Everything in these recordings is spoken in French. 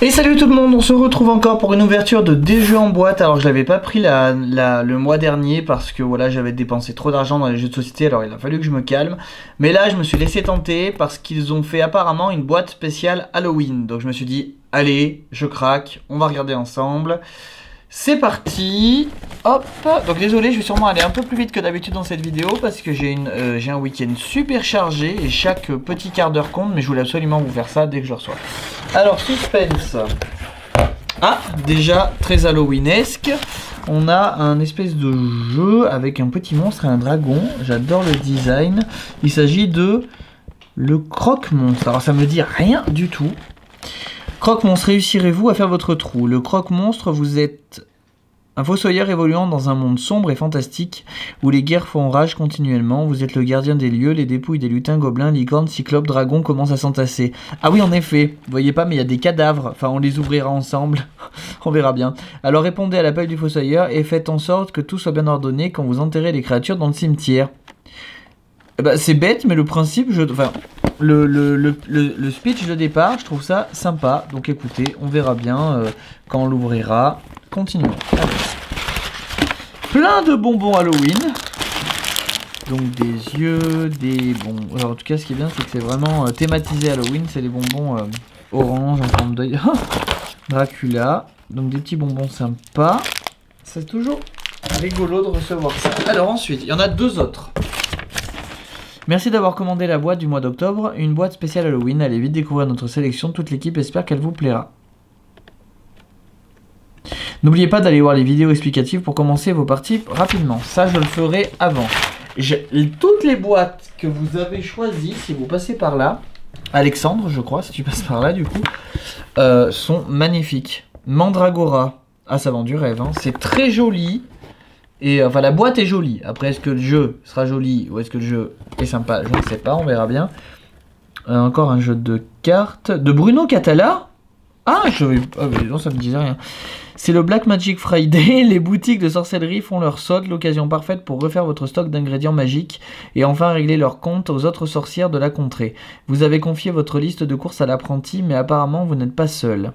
Et salut tout le monde, on se retrouve encore pour une ouverture de des jeux en boîte. Alors je l'avais pas pris le mois dernier parce que voilà, j'avais dépensé trop d'argent dans les jeux de société, alors il a fallu que je me calme. Mais là je me suis laissé tenter parce qu'ils ont fait apparemment une boîte spéciale Halloween. Donc je me suis dit, allez, je craque, on va regarder ensemble. C'est parti. Hop. Donc désolé, je vais sûrement aller un peu plus vite que d'habitude dans cette vidéo parce que j'ai un week-end super chargé et chaque petit quart d'heure compte, mais je voulais absolument vous faire ça dès que je reçois. Alors suspense. Ah, déjà très halloweenesque. On a un espèce de jeu avec un petit monstre et un dragon. J'adore le design. Il s'agit de le croque-monstre. Alors ça me dit rien du tout. Croque-monstre, réussirez-vous à faire votre trou? Le croque-monstre, vous êtes un fossoyeur évoluant dans un monde sombre et fantastique où les guerres font rage continuellement. Vous êtes le gardien des lieux, les dépouilles des lutins, gobelins, licornes, cyclopes, dragons commencent à s'entasser. Ah oui, en effet, vous voyez pas, mais il y a des cadavres. Enfin, on les ouvrira ensemble, on verra bien. Alors répondez à l'appel du fossoyeur et faites en sorte que tout soit bien ordonné quand vous enterrez les créatures dans le cimetière. Bah, c'est bête, mais le principe, enfin, le speech de départ, je trouve ça sympa. Donc écoutez, on verra bien quand on l'ouvrira. Continuons. Allez. Plein de bonbons Halloween. Donc des yeux, des bonbons. Alors, en tout cas, ce qui est bien, c'est que c'est vraiment thématisé Halloween. C'est les bonbons orange en forme d'œil. Dracula. Donc des petits bonbons sympas. C'est toujours rigolo de recevoir ça. Alors ensuite, il y en a deux autres. Merci d'avoir commandé la boîte du mois d'octobre, une boîte spéciale Halloween. Allez vite découvrir notre sélection, toute l'équipe espère qu'elle vous plaira. N'oubliez pas d'aller voir les vidéos explicatives pour commencer vos parties rapidement. Ça, je le ferai avant. Toutes les boîtes que vous avez choisies, si vous passez par là, Alexandre, je crois, si tu passes par là du coup, sont magnifiques. Mandragora, ah ça vend du rêve, hein. C'est très joli. Et enfin la boîte est jolie. Après est-ce que le jeu sera joli ou est-ce que le jeu est sympa, je ne sais pas, on verra bien. Encore un jeu de cartes de Bruno Catala. Ah, non, ça me disait rien. C'est le Black Magic Friday. Les boutiques de sorcellerie font leur solde, l'occasion parfaite pour refaire votre stock d'ingrédients magiques et enfin régler leur compte aux autres sorcières de la contrée. Vous avez confié votre liste de courses à l'apprenti, mais apparemment vous n'êtes pas seul.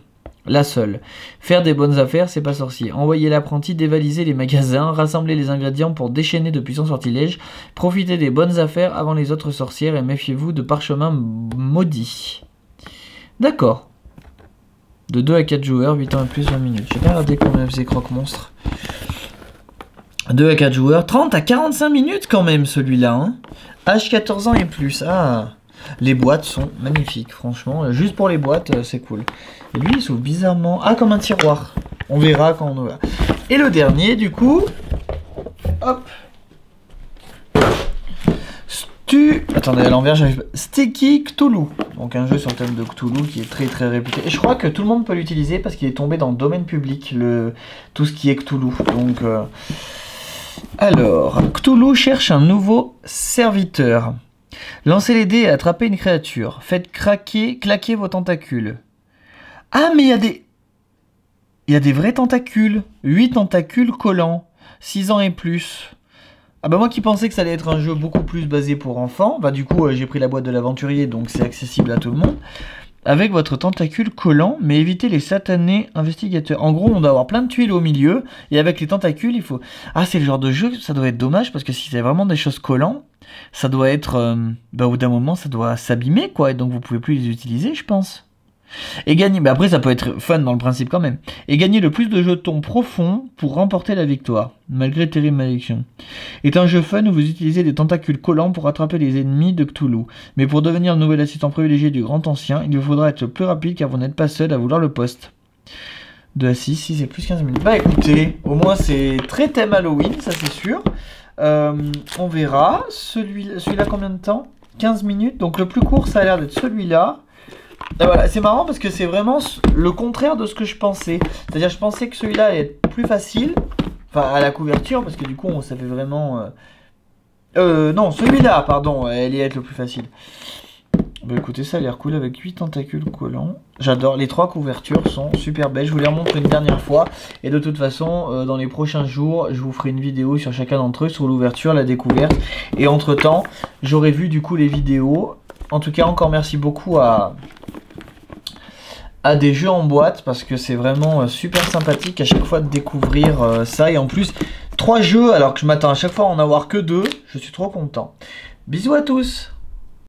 La seule. Faire des bonnes affaires, c'est pas sorcier. Envoyez l'apprenti dévaliser les magasins, rassembler les ingrédients pour déchaîner de puissants sortilèges, profitez des bonnes affaires avant les autres sorcières et méfiez-vous de parchemins maudits. D'accord. De 2 à 4 joueurs, 8 ans et plus, 20 minutes. J'ai pas regardé combien faisait Croque-Monstre. 2 à 4 joueurs, 30 à 45 minutes quand même celui-là. Hein. Âge 14 ans et plus. Ah. Les boîtes sont magnifiques, franchement. Juste pour les boîtes, c'est cool. Et lui, il s'ouvre bizarrement. Ah, comme un tiroir. On verra quand on verra. Et le dernier, du coup. Hop. Attendez, à l'envers, j'arrive pas. Sticky Cthulhu. Donc un jeu sur le thème de Cthulhu qui est très très réputé. Et je crois que tout le monde peut l'utiliser parce qu'il est tombé dans le domaine public, tout ce qui est Cthulhu. Donc. Alors, Cthulhu cherche un nouveau serviteur. Lancez les dés et attrapez une créature. Faites claquer vos tentacules. Ah, mais il y a des vrais tentacules. 8 tentacules collants. 6 ans et plus. Ah bah moi qui pensais que ça allait être un jeu beaucoup plus basé pour enfants. Bah du coup, j'ai pris la boîte de l'aventurier, donc c'est accessible à tout le monde. Avec votre tentacule collant, mais évitez les satanés investigateurs. En gros, on doit avoir plein de tuiles au milieu. Et avec les tentacules, il faut... Ah, c'est le genre de jeu, ça doit être dommage. Parce que si c'est vraiment des choses collantes, ça doit être... au bout d'un moment, ça doit s'abîmer, quoi. Et donc, vous pouvez plus les utiliser, je pense. Et gagner... Mais après, ça peut être fun dans le principe, quand même. Et gagner le plus de jetons profonds pour remporter la victoire. Malgré terrible malédiction. Est un jeu fun où vous utilisez des tentacules collants pour attraper les ennemis de Cthulhu. Mais pour devenir le nouvel assistant privilégié du grand ancien, il vous faudra être plus rapide car vous n'êtes pas seul à vouloir le poste. 2 à 6 et plus 15 minutes. Bah écoutez, au moins c'est très thème Halloween, ça c'est sûr. On verra. Celui-là combien de temps? 15 minutes. Donc le plus court ça a l'air d'être celui-là. Voilà, c'est marrant parce que c'est vraiment le contraire de ce que je pensais. C'est-à-dire je pensais que celui-là allait être plus facile. Enfin à la couverture parce que du coup ça fait vraiment... non, celui-là, pardon, elle allait être le plus facile. Bah écoutez, ça a l'air cool avec 8 tentacules collants. J'adore, les 3 couvertures sont super belles. Je vous les remontre une dernière fois. Et de toute façon, dans les prochains jours, je vous ferai une vidéo sur chacun d'entre eux, sur l'ouverture, la découverte. Et entre temps, j'aurai vu du coup les vidéos. En tout cas, encore merci beaucoup à à des jeux en boîte parce que c'est vraiment super sympathique à chaque fois de découvrir ça. Et en plus, 3 jeux alors que je m'attends à chaque fois à en avoir que 2. Je suis trop content. Bisous à tous!